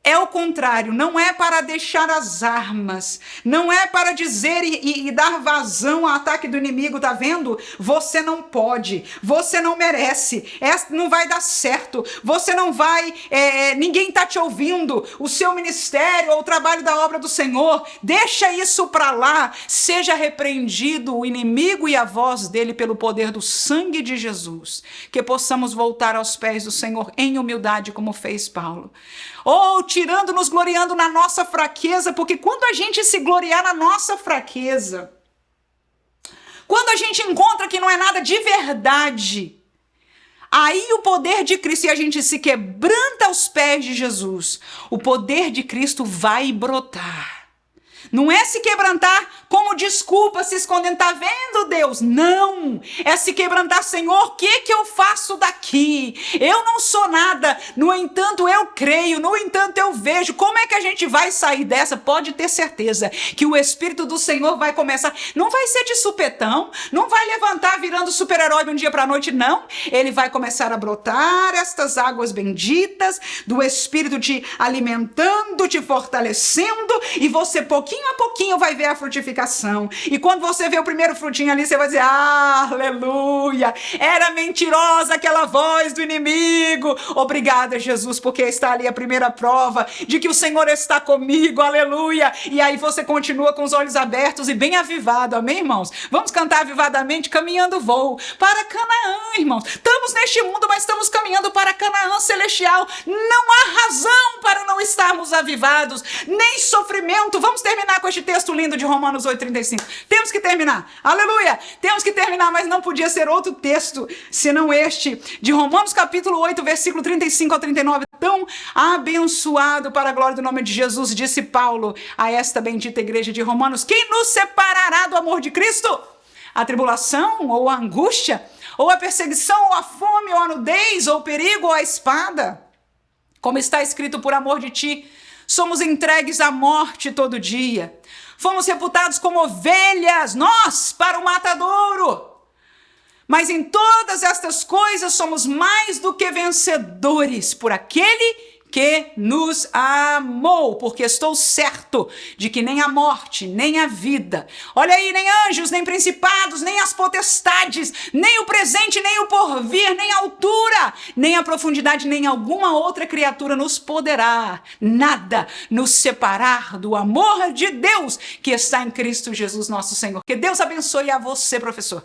É o contrário, não é para deixar as armas, não é para dizer e dar vazão ao ataque do inimigo, tá vendo? Você não pode, você não merece, não vai dar certo, você não vai, ninguém tá te ouvindo, o seu ministério ou o trabalho da obra do Senhor, deixa isso para lá, seja repreendido o inimigo e a voz dele pelo poder do sangue de Jesus, que possamos voltar aos pés do Senhor em humildade como fez Paulo. Ou tirando-nos, gloriando na nossa fraqueza, porque quando a gente se gloriar na nossa fraqueza, quando a gente encontra que não é nada de verdade, aí o poder de Cristo, e a gente se quebranta aos pés de Jesus, o poder de Cristo vai brotar. Não é se quebrantar como desculpa, se escondendo, tá vendo, Deus? Não, é se quebrantar, Senhor, o que eu faço daqui? Eu não sou nada, no entanto eu creio, no entanto eu vejo. Como é que a gente vai sair dessa? Pode ter certeza que o Espírito do Senhor vai começar, não vai ser de supetão, não vai levantar virando super-herói de um dia para a noite, não. Ele vai começar a brotar estas águas benditas do Espírito te alimentando, te fortalecendo, e você pouquinho a pouquinho vai ver a frutificação. E quando você vê o primeiro frutinho ali, você vai dizer, aleluia, era mentirosa aquela voz do inimigo. Obrigada, Jesus, porque está ali a primeira prova de que o Senhor está comigo, aleluia. E aí você continua com os olhos abertos e bem avivado, amém, irmãos? Vamos cantar avivadamente, caminhando o voo para Canaã, irmãos. Estamos neste mundo, mas estamos caminhando para Canaã celestial. Não há razão para não estarmos avivados, nem sofrimento. Vamos terminar com este texto lindo de Romanos 8:35. Temos que terminar, aleluia, temos que terminar, mas não podia ser outro texto senão este de Romanos capítulo 8, versículo 35 ao 39, tão abençoado para a glória do nome de Jesus. Disse Paulo a esta bendita igreja de Romanos: quem nos separará do amor de Cristo? A tribulação ou a angústia, ou a perseguição, ou a fome, ou a nudez, ou o perigo, ou a espada? Como está escrito, por amor de ti somos entregues à morte todo dia. Fomos reputados como ovelhas, nós, para o matadouro. Mas em todas estas coisas somos mais do que vencedores por aquele que nos amou, porque estou certo de que nem a morte, nem a vida, olha aí, nem anjos, nem principados, nem as potestades, nem o presente, nem o porvir, nem a altura, nem a profundidade, nem alguma outra criatura nos poderá, nada, nos separar do amor de Deus que está em Cristo Jesus nosso Senhor. Que Deus abençoe a você, professor.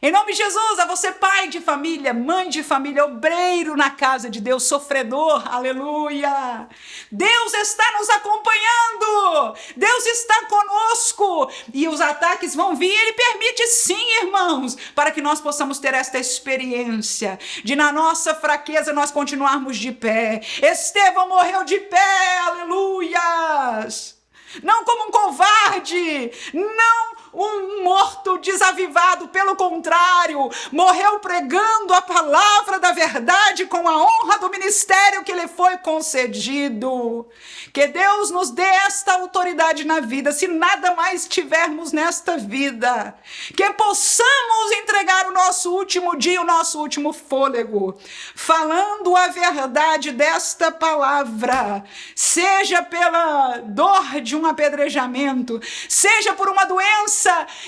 Em nome de Jesus, a você pai de família, mãe de família, obreiro na casa de Deus, sofredor, aleluia. Deus está nos acompanhando, Deus está conosco e os ataques vão vir, Ele permite sim, irmãos, para que nós possamos ter esta experiência de na nossa fraqueza nós continuarmos de pé. Estevão morreu de pé, aleluias. Não como um covarde, não um morto desavivado, pelo contrário, morreu pregando a palavra da verdade com a honra do ministério que lhe foi concedido. Que Deus nos dê esta autoridade na vida, se nada mais tivermos nesta vida, que possamos entregar o nosso último dia, o nosso último fôlego, falando a verdade desta palavra, seja pela dor de um apedrejamento, seja por uma doença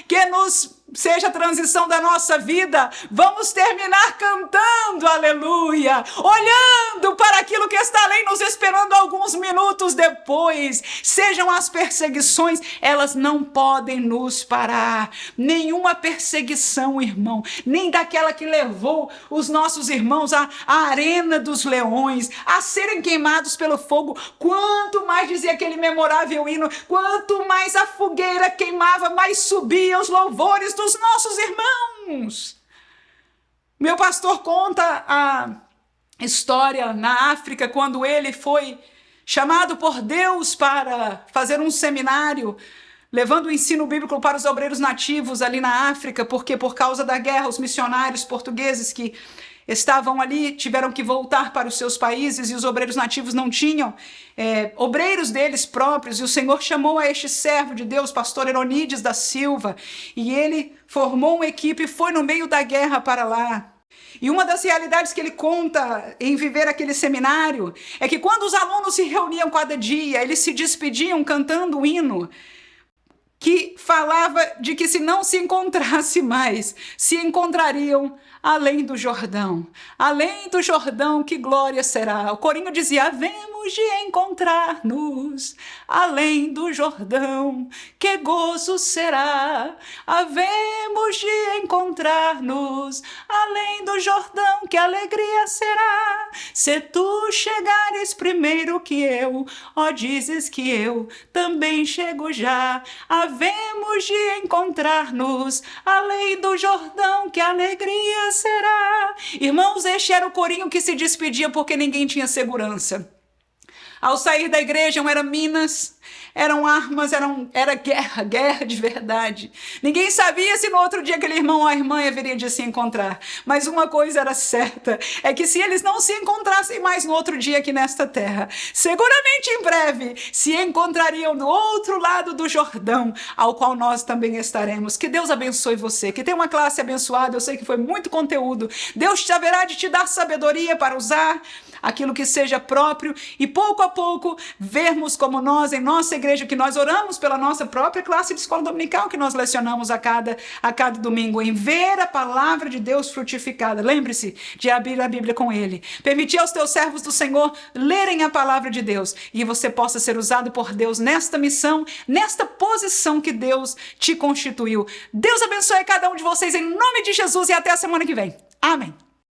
que seja a transição da nossa vida, vamos terminar cantando, aleluia, olhando para aquilo que está além, nos esperando alguns minutos depois. Sejam as perseguições, elas não podem nos parar, nenhuma perseguição, irmão, nem daquela que levou os nossos irmãos à arena dos leões, a serem queimados pelo fogo. Quanto mais, dizia aquele memorável hino, quanto mais a fogueira queimava, mais subiam os louvores dos nossos irmãos. Meu pastor conta a história na África, quando ele foi chamado por Deus para fazer um seminário, levando o ensino bíblico para os obreiros nativos ali na África, porque por causa da guerra, os missionários portugueses que estavam ali tiveram que voltar para os seus países e os obreiros nativos não tinham obreiros deles próprios, e o Senhor chamou a este servo de Deus, pastor Heronides da Silva, e ele formou uma equipe e foi no meio da guerra para lá. E uma das realidades que ele conta em viver aquele seminário é que quando os alunos se reuniam cada dia, eles se despediam cantando o hino que falava de que se não se encontrasse mais, se encontrariam além do Jordão. Além do Jordão, que glória será. O corinho dizia, havemos de encontrar-nos além do Jordão, que gozo será. Havemos de encontrar-nos além do Jordão, que alegria será. Se tu chegares primeiro que eu, ó, dizes que eu também chego já. Havemos de encontrar-nos além do Jordão, que alegria será. Irmãos, este era o corinho que se despedia porque ninguém tinha segurança. Ao sair da igreja eram minas, eram armas, era guerra de verdade. Ninguém sabia se no outro dia aquele irmão ou a irmã haveria de se encontrar. Mas uma coisa era certa, é que se eles não se encontrassem mais no outro dia aqui nesta terra, seguramente em breve se encontrariam do outro lado do Jordão, ao qual nós também estaremos. Que Deus abençoe você, que tenha uma classe abençoada. Eu sei que foi muito conteúdo. Deus te haverá de te dar sabedoria para usar aquilo que seja próprio e pouco a pouco vermos como nós, em nossa igreja, que nós oramos pela nossa própria classe de escola dominical que nós lecionamos a cada domingo, em ver a palavra de Deus frutificada. Lembre-se de abrir a Bíblia com Ele. Permitir aos teus servos do Senhor lerem a palavra de Deus e você possa ser usado por Deus nesta missão, nesta posição que Deus te constituiu. Deus abençoe cada um de vocês em nome de Jesus e até a semana que vem. Amém.